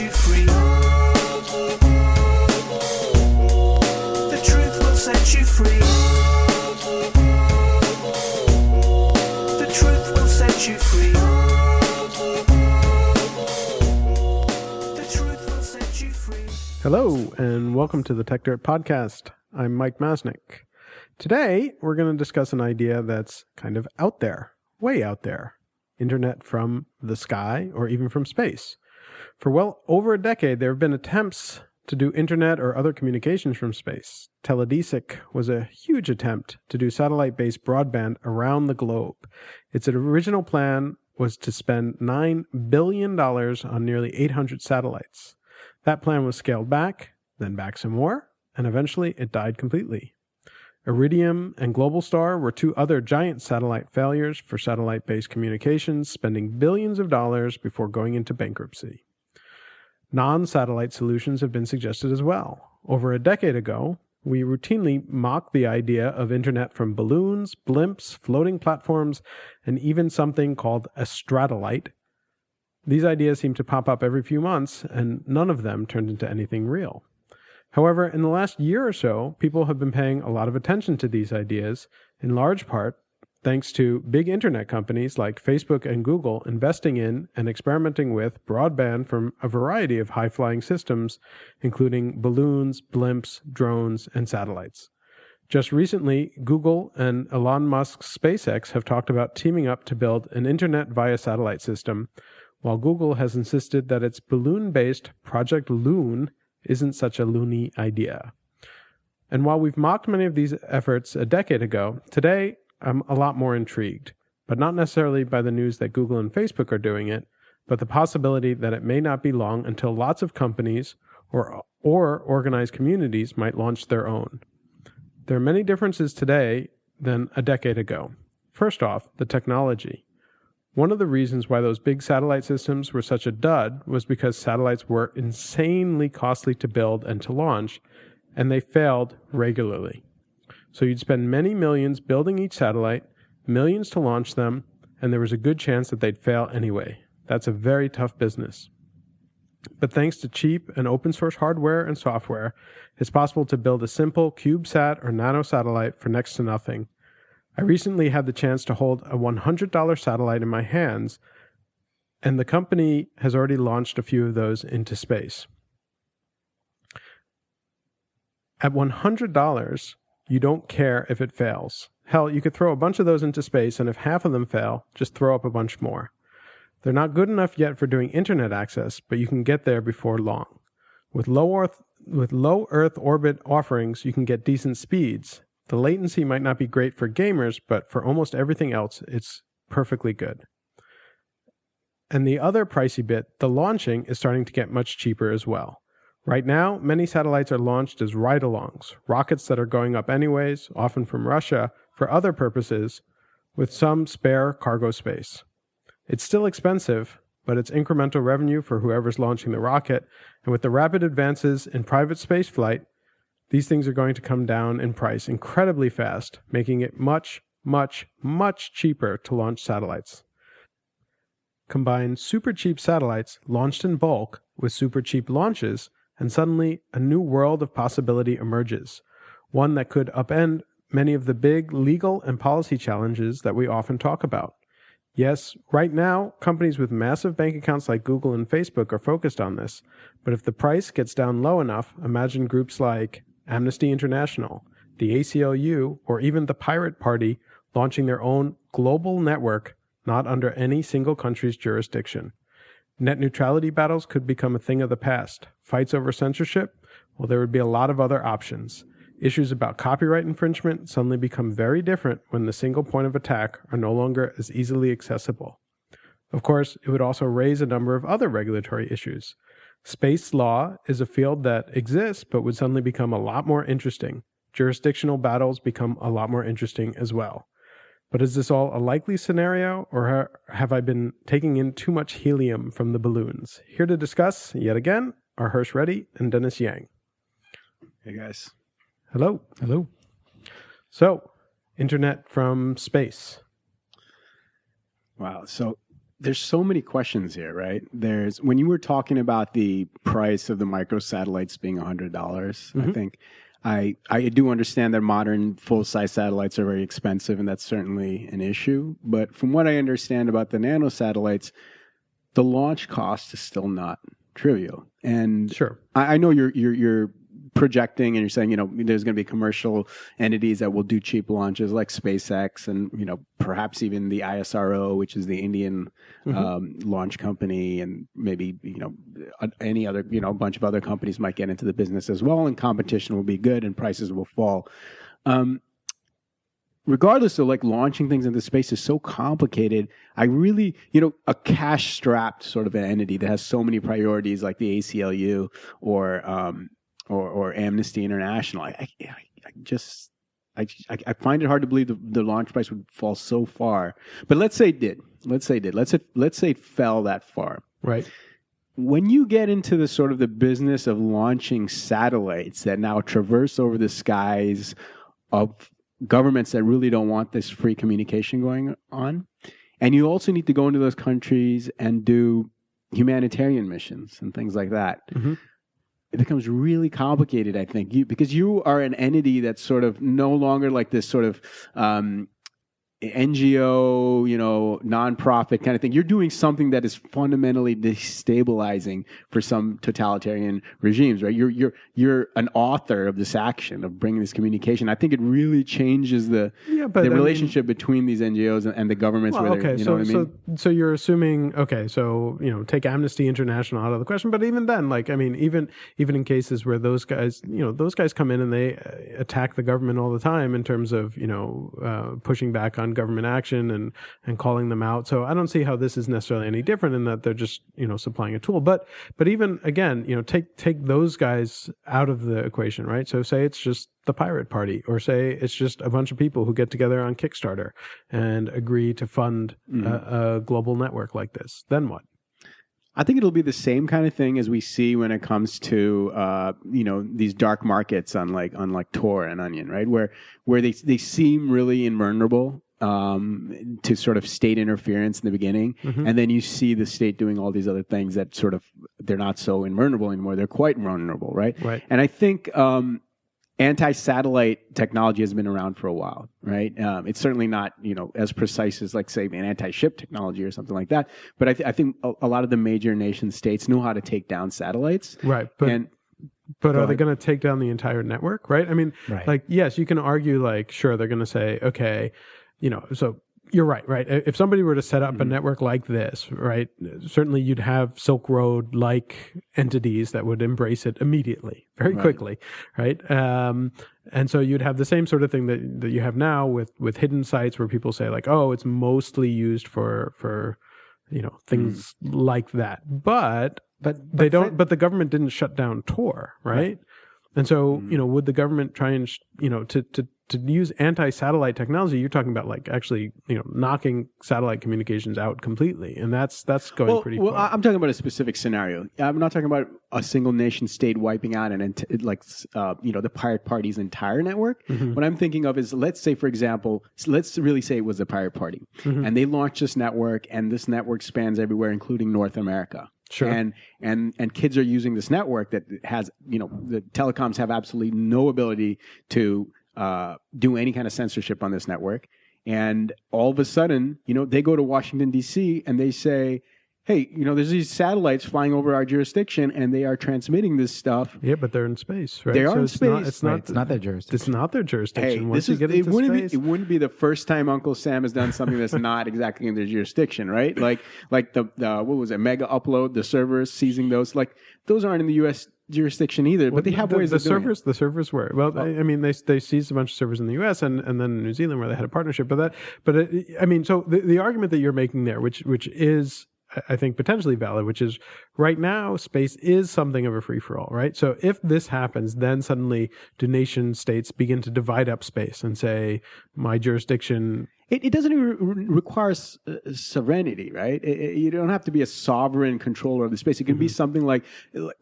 you free. The truth will set you free. The truth will set you free. The truth will set you free. Hello, and welcome to the Tech Dirt Podcast. I'm Mike Masnick. Today, we're going to discuss an idea that's kind of out there, way out there. Internet from the sky, or even from space. For well over a decade, there have been attempts to do internet or other communications from space. Teledesic was a huge attempt to do satellite-based broadband around the globe. Its original plan was to spend $9 billion on nearly 800 satellites. That plan was scaled back, then back some more, and eventually it died completely. Iridium and Globalstar were two other giant satellite failures for satellite-based communications, spending billions of dollars before going into bankruptcy. Non-satellite solutions have been suggested as well. Over a decade ago, we routinely mocked the idea of internet from balloons, blimps, floating platforms, and even something called a stratolite. These ideas seem to pop up every few months, and none of them turned into anything real. However, in the last year or so, people have been paying a lot of attention to these ideas, in large part thanks to big internet companies like Facebook and Google investing in and experimenting with broadband from a variety of high-flying systems, including balloons, blimps, drones, and satellites. Just recently, Google and Elon Musk's SpaceX have talked about teaming up to build an internet via satellite system, while Google has insisted that its balloon-based Project Loon isn't such a loony idea. And while we've mocked many of these efforts a decade ago, today I'm a lot more intrigued, but not necessarily by the news that Google and Facebook are doing it, but the possibility that it may not be long until lots of companies or organized communities might launch their own. There are many differences today than a decade ago. First off, the technology. One of the reasons why those big satellite systems were such a dud was because satellites were insanely costly to build and to launch, and they failed regularly. So you'd spend many millions building each satellite, millions to launch them, and there was a good chance that they'd fail anyway. That's a very tough business. But thanks to cheap and open source hardware and software, it's possible to build a simple CubeSat or nanosatellite for next to nothing. I recently had the chance to hold a $100 satellite in my hands, and the company has already launched a few of those into space. At $100, you don't care if it fails. Hell, you could throw a bunch of those into space, and if half of them fail, just throw up a bunch more. They're not good enough yet for doing internet access, but you can get there before long. With low Earth orbit offerings, you can get decent speeds. The latency might not be great for gamers, but for almost everything else, it's perfectly good. And the other pricey bit, the launching, is starting to get much cheaper as well. Right now, many satellites are launched as ride-alongs, rockets that are going up anyways, often from Russia, for other purposes, with some spare cargo space. It's still expensive, but it's incremental revenue for whoever's launching the rocket, and with the rapid advances in private spaceflight, these things are going to come down in price incredibly fast, making it much, much, much cheaper to launch satellites. Combine super cheap satellites launched in bulk with super cheap launches, and suddenly a new world of possibility emerges, one that could upend many of the big legal and policy challenges that we often talk about. Yes, right now, companies with massive bank accounts like Google and Facebook are focused on this, but if the price gets down low enough, imagine groups like Amnesty International, the ACLU, or even the Pirate Party launching their own global network not under any single country's jurisdiction. Net neutrality battles could become a thing of the past. Fights over censorship? Well, there would be a lot of other options. Issues about copyright infringement suddenly become very different when the single point of attack are no longer as easily accessible. Of course, it would also raise a number of other regulatory issues. Space law is a field that exists but would suddenly become a lot more interesting. Jurisdictional battles become a lot more interesting as well. But is this all a likely scenario, or have I been taking in too much helium from the balloons? Here to discuss, yet again, are Hirsch Reddy and Dennis Yang. Hey, guys. Hello. Hello. So, internet from space. Wow. So there's so many questions here, right? When you were talking about the price of the microsatellites being $100, I think I do understand that modern full-size satellites are very expensive, and that's certainly an issue. But from what I understand about the nanosatellites, the launch cost is still not trivial. And Sure. I know you're projecting and you're saying, there's going to be commercial entities that will do cheap launches like SpaceX and, perhaps even the ISRO, which is the Indian launch company, and maybe, any other, a bunch of other companies might get into the business as well, and competition will be good and prices will fall. Regardless of launching things into space is so complicated. I really, a cash strapped sort of an entity that has so many priorities like the ACLU or Amnesty International. I find it hard to believe the launch price would fall so far. But let's say it did. Let's say it fell that far. Right. When you get into the sort of the business of launching satellites that now traverse over the skies of governments that really don't want this free communication going on, and you also need to go into those countries and do humanitarian missions and things like that. It becomes really complicated, I think, because you are an entity that's sort of no longer like this sort of NGO, nonprofit kind of thing. You're doing something that is fundamentally destabilizing for some totalitarian regimes, right? You're an author of this action of bringing this communication. I think it really changes the relationship between these NGOs and the governments. Well, what I mean? So you're assuming, take Amnesty International out of the question, but even then, even in cases where those guys come in and they attack the government all the time in terms of, pushing back on government action and calling them out. So I don't see how this is necessarily any different in that they're just, supplying a tool. But even again, take those guys out of the equation, right? So say it's just the pirate party, or say it's just a bunch of people who get together on Kickstarter and agree to fund a global network like this. Then what? I think it'll be the same kind of thing as we see when it comes to these dark markets on Tor and Onion, right? Where they seem really invulnerable to sort of state interference in the beginning, and then you see the state doing all these other things that sort of they're not so invulnerable anymore. They're quite vulnerable, right? Right. And I think anti-satellite technology has been around for a while, right? It's certainly not, as precise as, say, an anti-ship technology or something like that. But I think a lot of the major nation states know how to take down satellites. Right. But are they going to take down the entire network, right? I mean, yes, you can argue, sure, they're going to say, okay, so you're right. If somebody were to set up a network like this, right, certainly you'd have Silk Road-like entities that would embrace it immediately, very quickly, right? And so you'd have the same sort of thing that you have now with hidden sites where people say it's mostly used for things like that. But they don't. But the government didn't shut down Tor, right? And so would the government try and to use anti-satellite technology? You're talking about actually knocking satellite communications out completely, and that's going pretty far. I'm talking about a specific scenario. I'm not talking about a single nation state wiping out the pirate party's entire network. What I'm thinking of is, let's say, for example, let's really say it was a pirate party, and they launched this network, and this network spans everywhere, including North America. Sure. And kids are using this network that has, the telecoms have absolutely no ability to do any kind of censorship on this network. And all of a sudden, they go to Washington, D.C. and they say, hey, there's these satellites flying over our jurisdiction and they are transmitting this stuff. Yeah, but they're in space, right? They are in space. It's not their jurisdiction. It's not their jurisdiction. Hey, it wouldn't be the first time Uncle Sam has done something that's not exactly in their jurisdiction, right? Like the what was it, Mega Upload, the servers, seizing those. Those aren't in the U.S. jurisdiction either, but they have ways of doing it. The servers were. Well, I mean, they seized a bunch of servers in the U.S. and then in New Zealand where they had a partnership. So the argument that you're making there, which is, I think, potentially valid, which is right now space is something of a free-for-all, right? So if this happens, then suddenly do nation states begin to divide up space and say, my jurisdiction... It doesn't even require sovereignty, right? You don't have to be a sovereign controller of the space. It can be something like,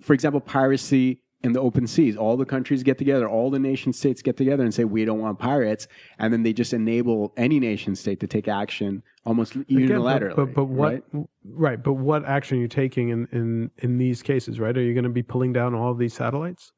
for example, piracy in the open seas. All the countries get together, all the nation states get together and say, we don't want pirates. And then they just enable any nation state to take action almost unilaterally. But what, right? But what action are you taking in these cases, right? Are you going to be pulling down all of these satellites?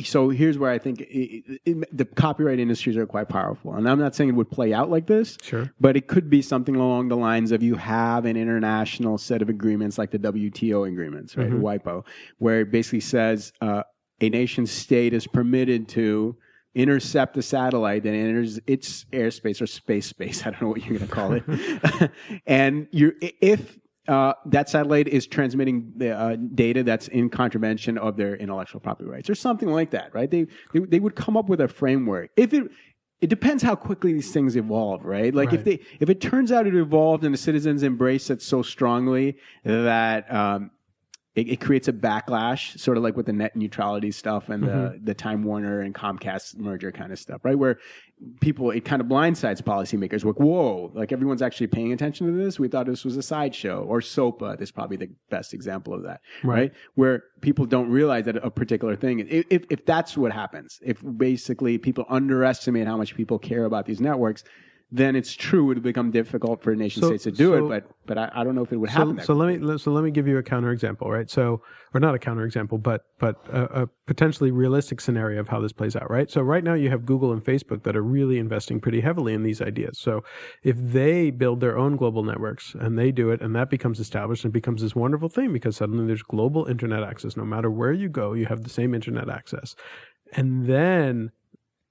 So here's where I think the copyright industries are quite powerful. And I'm not saying it would play out like this, Sure. but it could be something along the lines of you have an international set of agreements like the WTO agreements, right, Mm-hmm. WIPO, where it basically says a nation state is permitted to intercept a satellite that enters its airspace or space, I don't know what you're going to call it. And if that satellite is transmitting data that's in contravention of their intellectual property rights or something like that, right? They would come up with a framework. If it depends how quickly these things evolve, right? Like Right. if it turns out it evolved and the citizens embrace it so strongly that it creates a backlash, sort of like with the net neutrality stuff and the Time Warner and Comcast merger kind of stuff, right? Where it kind of blindsides policymakers. Like, whoa, like everyone's actually paying attention to this. We thought this was a sideshow. Or SOPA is probably the best example of that, right? Where people don't realize that a particular thing, if that's what happens, if basically people underestimate how much people care about these networks, then it's true it would become difficult for nation states to do it. But I don't know if it would happen. So let me give you a counterexample, right? So, or not a counterexample, but a potentially realistic scenario of how this plays out, right? So right now you have Google and Facebook that are really investing pretty heavily in these ideas. So if they build their own global networks and they do it, and that becomes established and becomes this wonderful thing because suddenly there's global internet access. No matter where you go, you have the same internet access, and then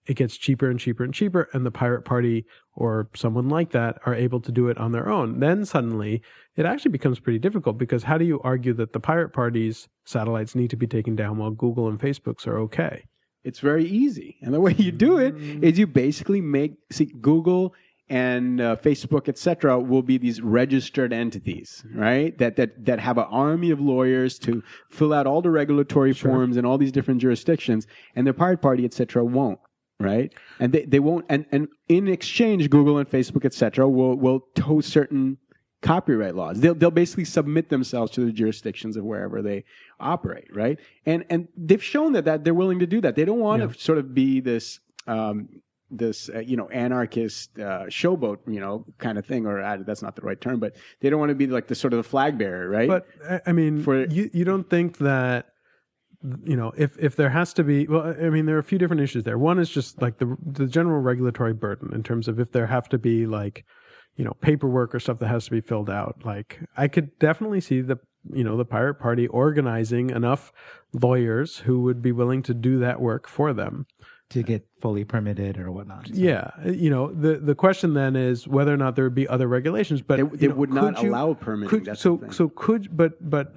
it gets cheaper and cheaper and cheaper, and the pirate party or someone like that are able to do it on their own. Then suddenly it actually becomes pretty difficult, because how do you argue that the pirate party's satellites need to be taken down while Google and Facebook's are okay? It's very easy. And the way you do it is you basically Google and Facebook, etc., will be these registered entities, right? That have an army of lawyers to fill out all the regulatory forms in all these different jurisdictions, and the pirate party, etc., won't. Right, and they won't, and in exchange, Google and Facebook, etc., will toe certain copyright laws. They'll basically submit themselves to the jurisdictions of wherever they operate, right? And they've shown that they're willing to do that. They don't want to sort of be this anarchist showboat, kind of thing, or that's not the right term, but they don't want to be like the sort of the flag bearer, right? But I mean, you don't think that, if there has to be, well, I mean, there are a few different issues there. One is just like the general regulatory burden in terms of if there have to be like, paperwork or stuff that has to be filled out. Like, I could definitely see the pirate party organizing enough lawyers who would be willing to do that work for them to get fully permitted or whatnot. So. Yeah. The question then is whether or not there would be other regulations, but they would not allow permitting. But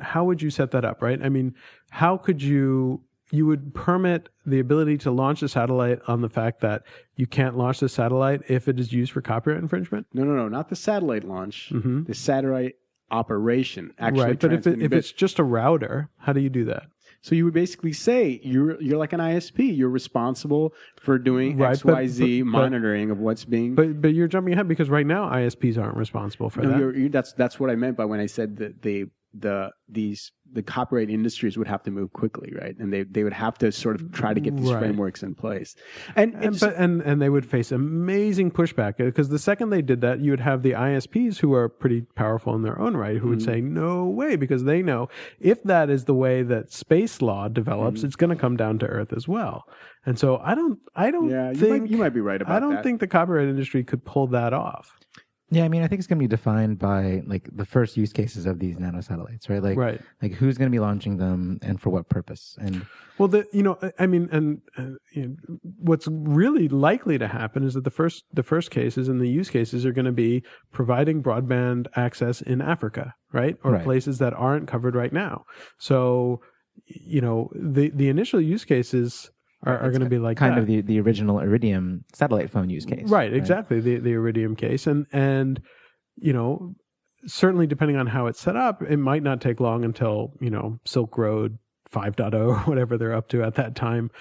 how would you set that up, right? I mean, how could you would permit the ability to launch a satellite on the fact that you can't launch the satellite if it is used for copyright infringement? No, not the satellite launch. Mm-hmm. The satellite operation. Actually, right, but if it's just a router, how do you do that? So you would basically say you're like an ISP. You're responsible for doing XYZ monitoring of what's being. But you're jumping ahead, because right now ISPs aren't responsible for that. That's what I meant by when I said that the copyright industries would have to move quickly, right? And they would have to sort of try to get these frameworks in place. And they would face amazing pushback, because the second they did that, you would have the ISPs, who are pretty powerful in their own right, who would say no way, because they know if that is the way that space law develops, it's going to come down to earth as well. And so I don't think you might be right about that. I don't think the copyright industry could pull that off. Yeah, I mean, I think it's going to be defined by like the first use cases of these nanosatellites, right? Like who's going to be launching them and for what purpose? And well, what's really likely to happen is that the first cases and the use cases are going to be providing broadband access in Africa, right, or places that aren't covered right now. So, the initial use cases are going to be like kind of the original Iridium satellite phone use case. Right, exactly. The Iridium case. And certainly depending on how it's set up, it might not take long until, Silk Road 5.0 or whatever they're up to at that time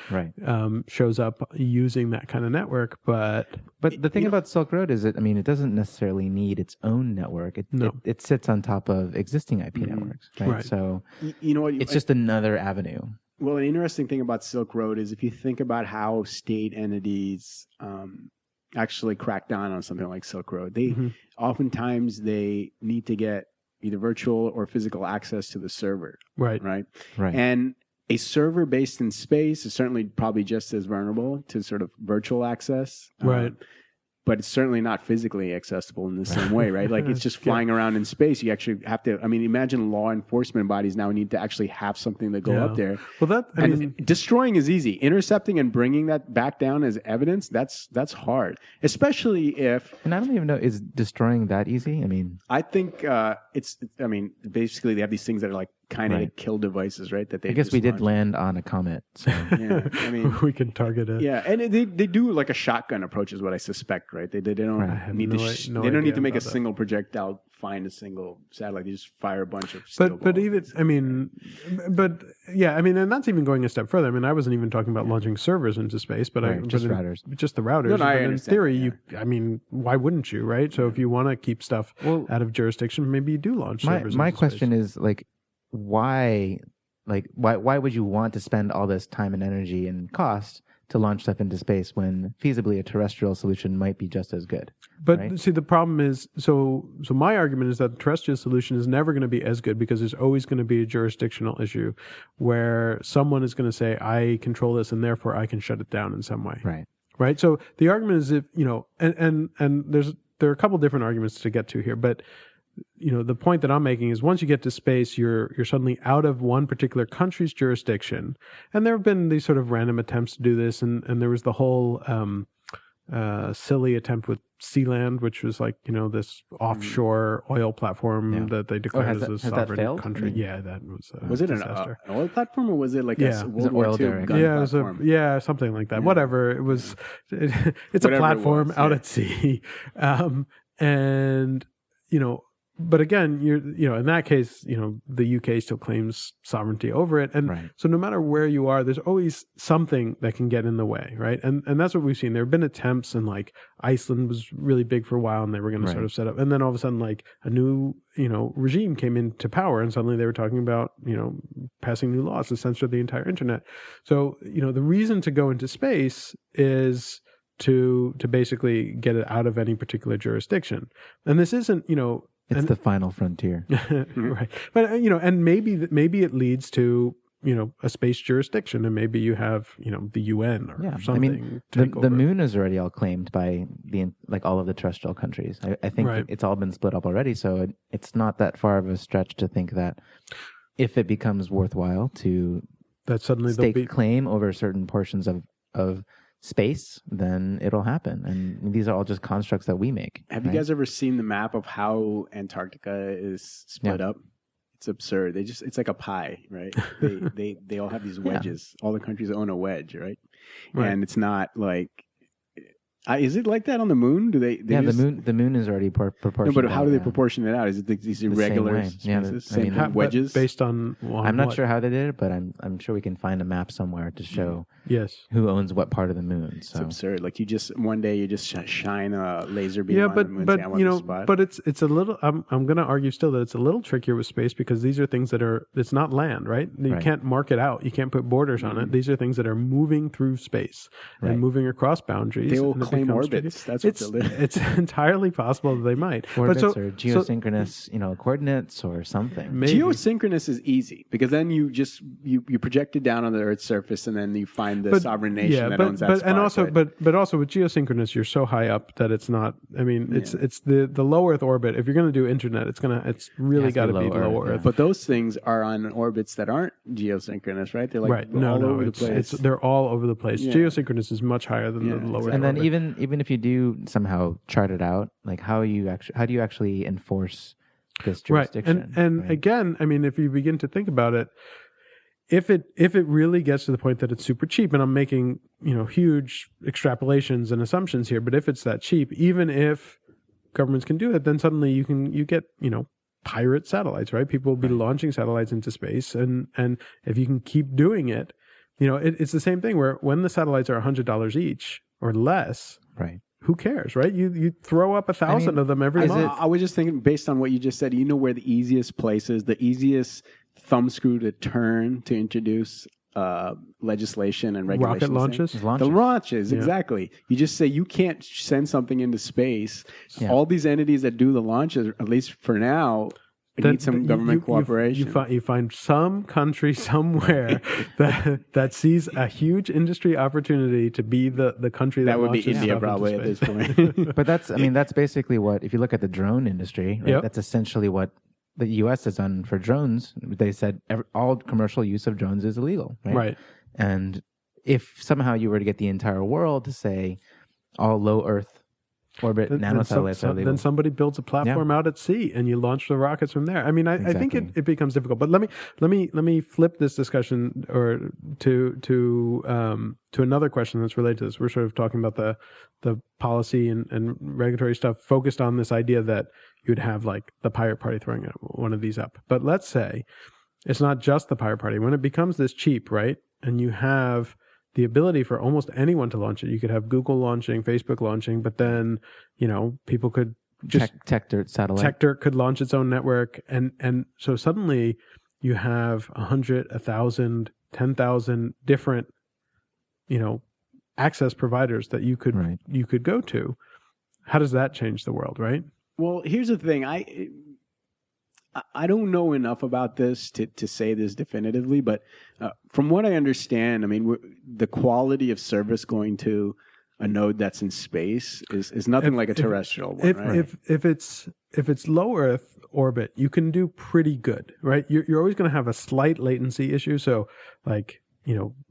shows up using that kind of network. But the thing about Silk Road is it doesn't necessarily need its own network. It sits on top of existing IP networks. Right? So you know what? It's just another avenue. Well, an interesting thing about Silk Road is if you think about how state entities actually crack down on something like Silk Road, they oftentimes they need to get either virtual or physical access to the server. Right. Right. Right. And a server based in space is certainly probably just as vulnerable to sort of virtual access. Right. But it's certainly not physically accessible in the same way, right? Like it's just flying around in space. You actually have to, I mean, imagine law enforcement bodies now need to actually have something to go up there. Well, And destroying is easy. Intercepting and bringing that back down as evidence, that's hard. Especially if... And I don't even know, is destroying that easy? I mean... I think basically they have these things that are like kinetic kill devices, right? That they I guess we did land on a comet. So. Yeah, I mean... we can target it. Yeah, and they do like a shotgun approach is what I suspect, right? They don't need to they don't need to make a single projectile find a single satellite. They just fire a bunch of steel But balls. even I mean, but yeah, I mean, and that's even going a step further. I mean, I wasn't even talking about launching servers into space, but just routers. Just the routers. No, I But in understand, theory, I mean, why wouldn't you, right? So if you want to keep stuff Well, out of jurisdiction, maybe you do launch servers. My into question space. is like, why would you want to spend all this time and energy and cost to launch stuff into space when feasibly a terrestrial solution might be just as good? But right? see, the problem is, so my argument is that the terrestrial solution is never going to be as good because there's always going to be a jurisdictional issue where someone is going to say, I control this and therefore I can shut it down in some way. Right. Right. So the argument is if, and there are a couple different arguments to get to here, but the point that I'm making is once you get to space, you're suddenly out of one particular country's jurisdiction. And there have been these sort of random attempts to do this. And there was the whole silly attempt with Sealand, which was like, this offshore oil platform that they declared as a sovereign country. Yeah, that was it disaster. an oil platform or was it like a World War oil II derrick. gun Yeah, it was platform? something like that. Whatever. It was, it's a Whatever it platform was, out yeah. at sea. And, but again, in that case, the UK still claims sovereignty over it. And Right. so no matter where you are, there's always something that can get in the way, right? And that's what we've seen. There have been attempts, and like Iceland was really big for a while, and they were going to sort of set up. And then all of a sudden, like a new, regime came into power, and suddenly they were talking about, passing new laws to censor the entire internet. So, the reason to go into space is to basically get it out of any particular jurisdiction. And this isn't, It's the final frontier. right. But and maybe it leads to a space jurisdiction, and maybe you have the UN or something. I mean, the moon is already all claimed by all of the terrestrial countries. I think it's all been split up already, so it's not that far of a stretch to think that if it becomes worthwhile to that suddenly stake claim over certain portions of space, then it'll happen. And these are all just constructs that we make. Have you guys ever seen the map of how Antarctica is split up? It's absurd. It's like a pie, right? They all have these wedges. All the countries own a wedge, right? And it's not like, is it like that on the moon? Do they the moon is already proportioned. No, but how do they proportion it out? Is it these irregular spaces? Same wedges? Based on I'm not sure how they did it, but I'm sure we can find a map somewhere to show who owns what part of the moon. So. It's absurd. Like one day you just shine a laser beam on the moon. But say, I want this spot. but it's a little. I'm going to argue still that it's a little trickier with space because these are things that it's not land, right? You can't mark it out. You can't put borders on it. These are things that are moving through space and moving across boundaries. They will claim orbits. That's what they'll do. It's entirely possible that they might. Orbits or geosynchronous, coordinates or something. Maybe. Geosynchronous is easy because then you just you project it down on the Earth's surface and then you find the sovereign nation that owns that spot. And also, but also with geosynchronous, you're so high up that it's not. I mean, it's the low Earth orbit. If you're going to do internet, it's really got to be low Earth. But those things are on orbits that aren't geosynchronous, right? They're like all over the place. They're all over the place. Geosynchronous is much higher than the low Earth. And then orbit. even if you do somehow chart it out, like how do you actually enforce this jurisdiction? Right. And again, I mean, if you begin to think about it, if it really gets to the point that it's super cheap, and I'm making huge extrapolations and assumptions here, but if it's that cheap, even if governments can do it, then suddenly you get pirate satellites, right? People will be launching satellites into space, and if you can keep doing it, it's the same thing where when the satellites are $100 each or less, right? Who cares, right? You throw up 1,000 of them every month. I was just thinking, based on what you just said, where the easiest place is, the easiest thumbscrew to turn to introduce legislation and regulations. Rocket launches? It's launches. The launches, Yeah. exactly. You just say you can't send something into space. Yeah. All these entities that do the launches, at least for now, need some government cooperation. You find some country somewhere that sees a huge industry opportunity to be the country that That would be launches India stuff probably into at this space. point. But that's basically what, if you look at the drone industry, right, Yep. that's essentially what the U.S. has done for drones. They said all commercial use of drones is illegal, right? Right. And if somehow you were to get the entire world to say all low Earth orbit nanosatellites are legal, Then somebody builds a platform out at sea, and you launch the rockets from there. I mean, I think Exactly. it becomes difficult. But let me flip this discussion or to another question that's related to this. We're sort of talking about the policy and regulatory stuff focused on this idea that you'd have like the pirate party throwing one of these up. But let's say it's not just the pirate party. When it becomes this cheap, right, and you have the ability for almost anyone to launch it. You could have Google launching, Facebook launching, but then, people could just Tech Dirt satellite. Techdirt could launch its own network. And so suddenly you have 100, 1,000, 10,000 different, access providers that you could Right. you could go to. How does that change the world, right? Well, here's the thing. I don't know enough about this to say this definitively, but from what I understand, I mean, the quality of service going to a node that's in space is nothing like a terrestrial one, right? If it's low Earth orbit, you can do pretty good, right? You're always going to have a slight latency issue. So, like,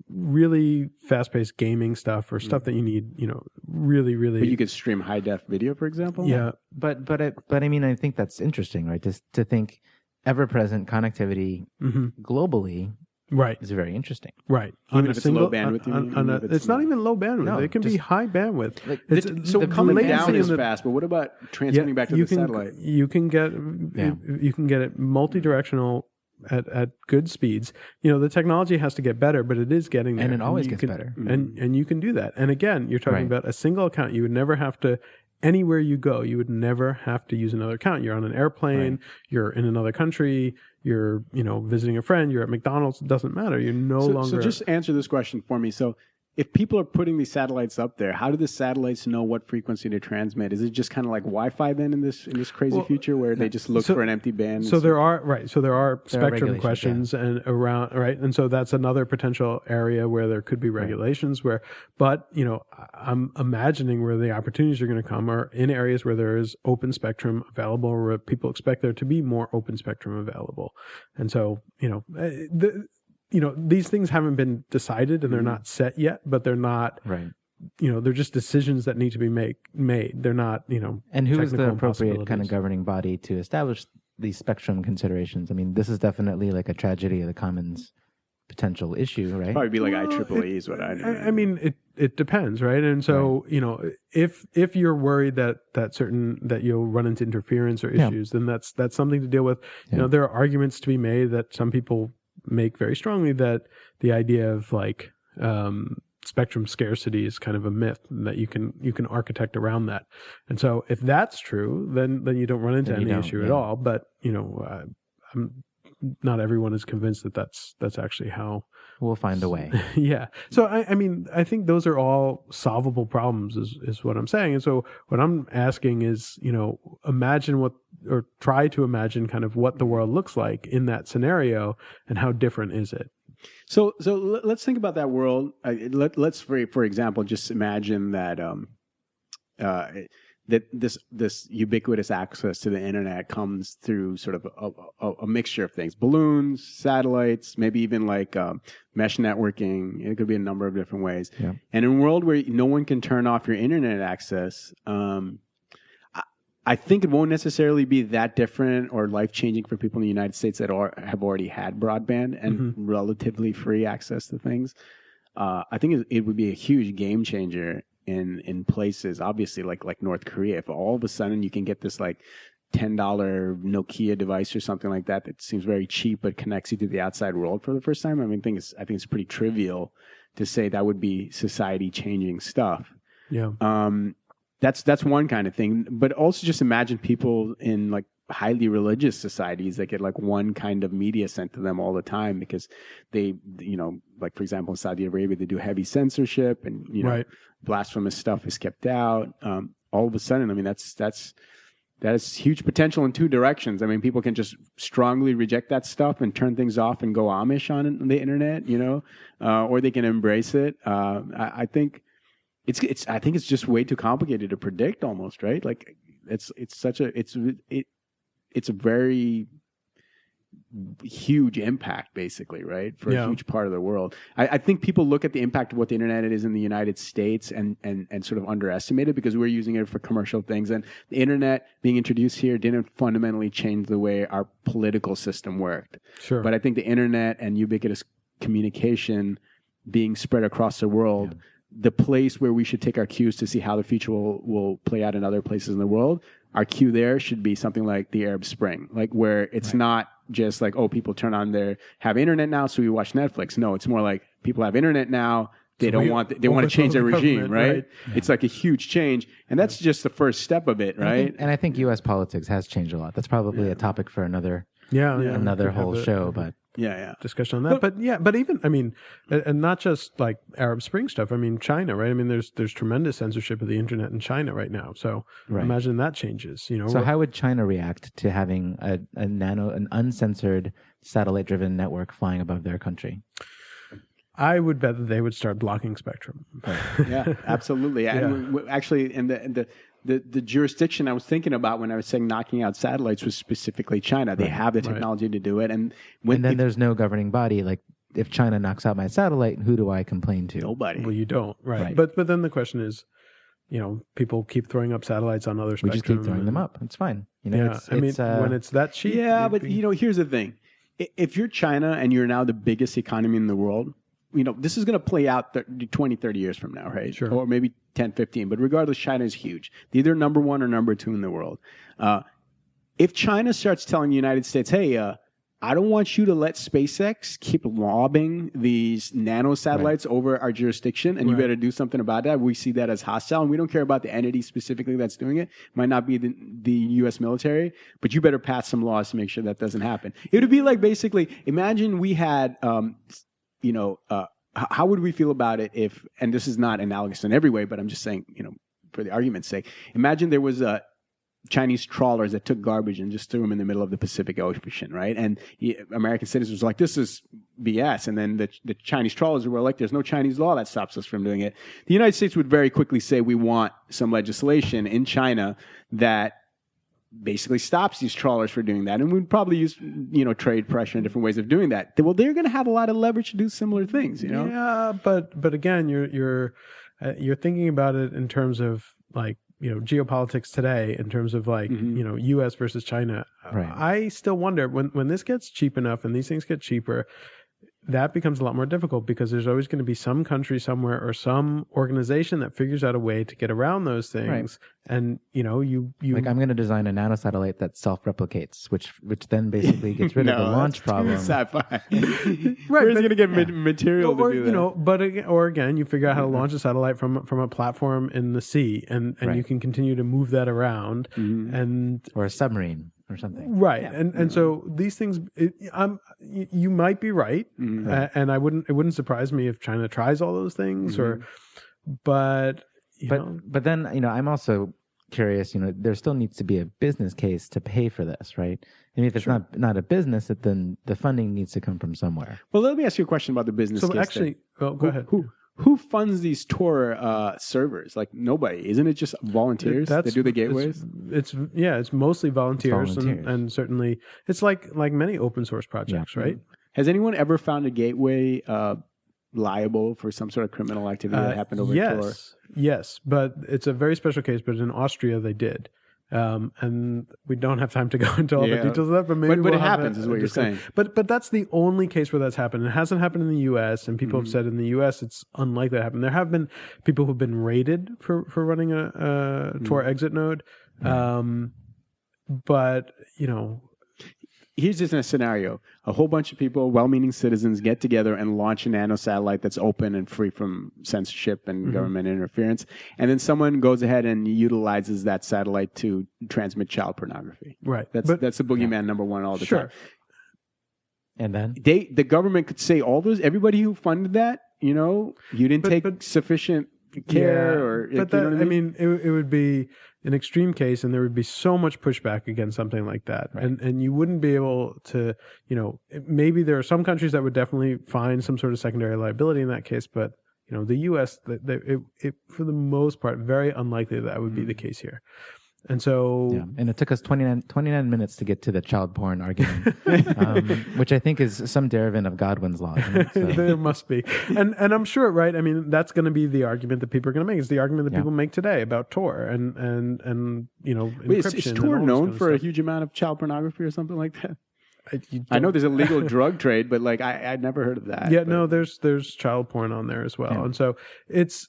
really fast-paced gaming stuff or stuff that you need, really. But you could stream high def video, for example. Yeah. But I mean, I think that's interesting, right? Just to think ever-present connectivity globally Right. is very interesting. Right. Even if it's low bandwidth, you mean? If It's not even low bandwidth. No, it can be just- high bandwidth. Like, So the coming latency down in is the- fast, but what about transmitting back to you the can, satellite? You can get you can get it multi-directional at good speeds. The technology has to get better, but it is getting there. And it always you gets can- better. And you can do that. And again, you're talking Right. about a single account. You would never have to. Anywhere you go, you would never have to use another account. You're on an airplane, Right. you're in another country, you're visiting a friend, you're at McDonald's. It doesn't matter. You're no longer. So just answer this question for me. So if people are putting these satellites up there, how do the satellites know what frequency to transmit? Is it just kind of like Wi-Fi then in this crazy future where they just look for an empty band? So there are spectrum regulations, questions and around, right? And so that's another potential area where there could be regulations but I'm imagining where the opportunities are going to come are in areas where there is open spectrum available, or where people expect there to be more open spectrum available. And so, these things haven't been decided and they're not set yet, but they're not, Right. they're just decisions that need to be made. They're not, And who is the technical appropriate kind of impossibilities. governing body to establish these spectrum considerations? I mean, this is definitely like a tragedy of the commons potential issue, right? Probably be like Well, IEEE is what I do. I mean, it depends, right? And so, if you're worried that you'll run into interference or Yeah. issues, then that's something to deal with. Yeah. There are arguments to be made that some people make very strongly that the idea of like spectrum scarcity is kind of a myth, and that you can architect around that. And so, if that's true, then you don't run into Then you any don't, issue at yeah. all. But not everyone is convinced that that's actually how. We'll find a way. Yeah. So I mean, I think those are all solvable problems is what I'm saying. And so what I'm asking is, try to imagine kind of what the world looks like in that scenario and how different is it? So let's think about that world. Let's for example, just imagine that that this ubiquitous access to the internet comes through sort of a mixture of things: balloons, satellites, maybe even like mesh networking. It could be a number of different ways. Yeah. And in a world where no one can turn off your internet access, I think it won't necessarily be that different or life-changing for people in the United States that have already had broadband and relatively free access to things. I think it would be a huge game changer in places, obviously, like North Korea. If all of a sudden you can get this like $10 Nokia device or something like that seems very cheap but connects you to the outside world for the first time, I think it's pretty trivial to say that would be society-changing stuff. Yeah. That's one kind of thing, but also just imagine people in like highly religious societies that get like one kind of media sent to them all the time because they, like for example, in Saudi Arabia, they do heavy censorship and, Right. blasphemous stuff is kept out. All of a sudden, I mean, that has huge potential in two directions. I mean, people can just strongly reject that stuff and turn things off and go Amish on the internet, or they can embrace it. I think it's just way too complicated to predict almost, right? Like it's a very huge impact basically, right? For a huge part of the world. I think people look at the impact of what the internet is in the United States and sort of underestimate it because we're using it for commercial things. And the internet being introduced here didn't fundamentally change the way our political system worked. Sure. But I think the internet and ubiquitous communication being spread across the world, the place where we should take our cues to see how the future will play out in other places in the world, our cue there should be something like the Arab Spring, like where it's not just like, oh, people have internet now, so we watch Netflix. No, it's more like people have internet now. They want to change their regime, right? Yeah. It's like a huge change. And that's just the first step of it, right? And I think U.S. politics has changed a lot. That's probably a topic for another whole show, but discussion on that. But even, I mean, and not just like Arab Spring stuff. I mean, China, right? I mean, there's tremendous censorship of the internet in China right now. So imagine that changes. So how would China react to having an uncensored satellite-driven network flying above their country? I would bet that they would start blocking spectrum. Yeah, absolutely. And actually, in the jurisdiction I was thinking about when I was saying knocking out satellites was specifically China. They have the technology to do it. And then there's no governing body. Like if China knocks out my satellite, who do I complain to? Nobody. Well, you don't. Right. But then the question is, people keep throwing up satellites on other spectrum. We just keep throwing them up. It's fine. When it's that cheap. Yeah, but here's the thing. If you're China and you're now the biggest economy in the world, this is going to play out 20, 30 years from now, right? Sure. Or maybe 10, 15. But regardless, China is huge. They're either number one or number two in the world. If China starts telling the United States, hey, I don't want you to let SpaceX keep lobbing these nano satellites over our jurisdiction, and you better do something about that. We see that as hostile, and we don't care about the entity specifically that's doing it. Might not be the U.S. military, but you better pass some laws to make sure that doesn't happen. It would be like basically, imagine we had... how would we feel about it if, and this is not analogous in every way, but I'm just saying, for the argument's sake, imagine there was Chinese trawlers that took garbage and just threw them in the middle of the Pacific Ocean, right? And American citizens were like, this is BS. And then the Chinese trawlers were like, there's no Chinese law that stops us from doing it. The United States would very quickly say, we want some legislation in China that basically stops these trawlers from doing that. And we'd probably use, trade pressure and different ways of doing that. Well, they're going to have a lot of leverage to do similar things, Yeah, but again, you're thinking about it in terms of like, geopolitics today, in terms of like, U.S. versus China. Right. I still wonder when this gets cheap enough and these things get cheaper, that becomes a lot more difficult because there's always going to be some country somewhere or some organization that figures out a way to get around those things. Right. And, you like, I'm going to design a nanosatellite that self-replicates, which then basically gets rid of the launch problem. Sci-fi. Right. Where's going to get material to do that? Or again, you figure out how to launch a satellite from a platform in the sea and you can continue to move that around or a submarine. Or something, right? Yeah. And so these things, you might be right, and it wouldn't surprise me if China tries all those things, but then I'm also curious. There still needs to be a business case to pay for this, right? I mean, if it's not a business, then the funding needs to come from somewhere. Well, let me ask you a question about the business case. So actually, go ahead. Who funds these Tor servers? Like nobody, isn't it? Just volunteers that do the gateways. It's mostly volunteers. And certainly it's like many open source projects, right? Has anyone ever found a gateway liable for some sort of criminal activity that happened over Tor? Yes, but it's a very special case. But in Austria, they did. And we don't have time to go into all the details of that, but maybe it happens, is what you're saying. But that's the only case where that's happened. It hasn't happened in the U.S., and people have said in the U.S. it's unlikely to happen. There have been people who've been raided for running a Tor exit node, but here's just a scenario. A whole bunch of people, well-meaning citizens, get together and launch a nanosatellite that's open and free from censorship and government interference. And then someone goes ahead and utilizes that satellite to transmit child pornography. Right. That's the boogeyman number one all the time. And then The government could say everybody who funded that, you didn't take sufficient care or but that, I mean, it would be an extreme case, and there would be so much pushback against something like that, Right. and you wouldn't be able to, maybe there are some countries that would definitely find some sort of secondary liability in that case, but the U.S. It for the most part very unlikely that would be the case here. And so, and it took us 29 minutes to get to the child porn argument, which I think is some derivative of Godwin's law. Isn't it? So, there must be, and I'm sure, right? I mean, that's going to be the argument that people are going to make. It's the argument that people make today about Tor and encryption. Is Tor known for a huge amount of child pornography or something like that? I know there's a legal drug trade, but I'd never heard of that. Yeah, no, there's child porn on there as well, and so it's.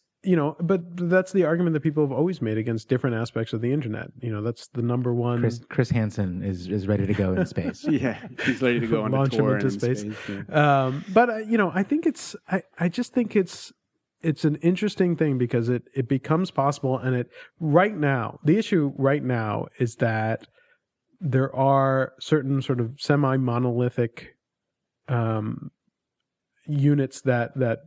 But that's the argument that people have always made against different aspects of the internet. That's the number one. Chris Hansen is ready to go in space. Yeah, he's ready to go on launch a tour him into space. Yeah. But I think I just think it's an interesting thing because it becomes possible, and the issue right now is that there are certain sort of semi-monolithic units that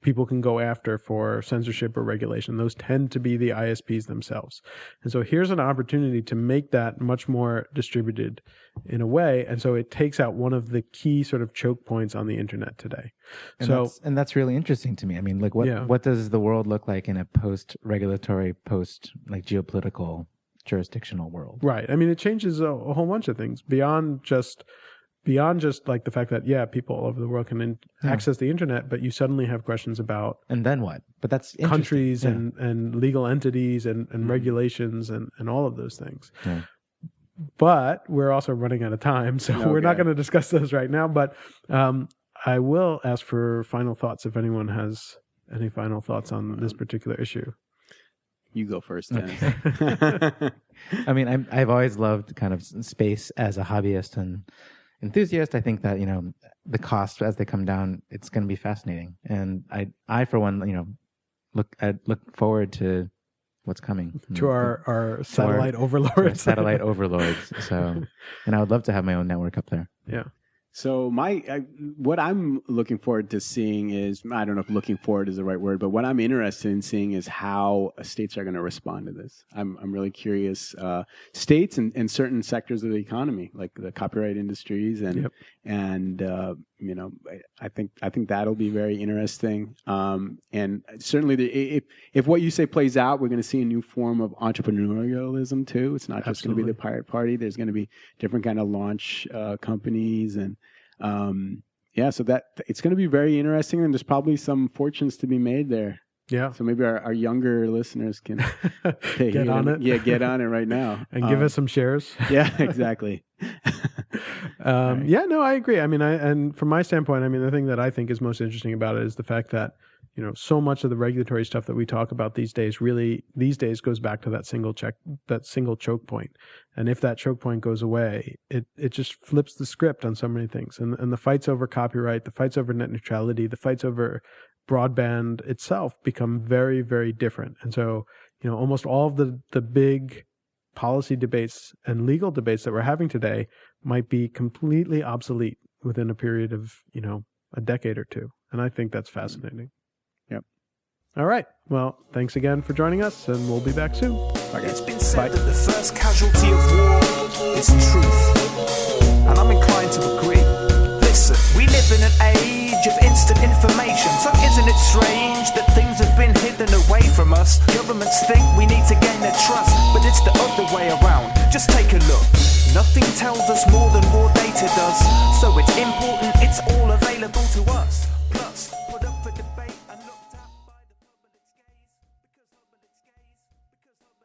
people can go after for censorship or regulation. Those tend to be the ISPs themselves. And so here's an opportunity to make that much more distributed in a way. And so it takes out one of the key sort of choke points on the internet today. And that's really interesting to me. I mean, what does the world look like in a post-regulatory, geopolitical, jurisdictional world? Right. I mean, it changes a whole bunch of things beyond just like the fact that people all over the world can access the internet, but you suddenly have questions about and then what? But that's countries and legal entities and regulations and all of those things. Yeah. But we're also running out of time, so we're not going to discuss those right now. But I will ask for final thoughts if anyone has any final thoughts on this particular issue. You go first, Dennis. I mean, I've always loved kind of space as a hobbyist and enthusiast. I think that the costs as they come down, it's going to be fascinating, and I for one look forward to what's coming to our satellite overlords. Satellite overlords. So, and I would love to have my own network up there. Yeah. So what I'm looking forward to seeing is, I don't know if looking forward is the right word, but what I'm interested in seeing is how states are going to respond to this. I'm really curious. States and certain sectors of the economy, like the copyright industries, and I think that'll be very interesting. And certainly, if what you say plays out, we're going to see a new form of entrepreneurialism too. It's not just going to be the pirate party. There's going to be different kind of launch companies and. So that it's going to be very interesting, and there's probably some fortunes to be made there. Yeah. So maybe our younger listeners can get on it. Yeah, get on it right now and give us some shares. Yeah, exactly. Right. Yeah, no, I agree. I mean, and from my standpoint, I mean, the thing that I think is most interesting about it is the fact that so much of the regulatory stuff that we talk about these days goes back to that single choke point. And if that choke point goes away, it just flips the script on so many things. And the fights over copyright, the fights over net neutrality, the fights over broadband itself become very, very different. And so, almost all of the big policy debates and legal debates that we're having today might be completely obsolete within a period of, a decade or two. And I think that's fascinating. Yep. All right. Well, thanks again for joining us, and we'll be back soon. Okay. It's been said that the first casualty of war is truth. And I'm inclined to agree. Listen, we live in an age of instant information, so isn't it strange that things have been hidden away from us? Governments think we need to gain their trust, but it's the other way around. Just take a look. Nothing tells us more than raw data does, so it's important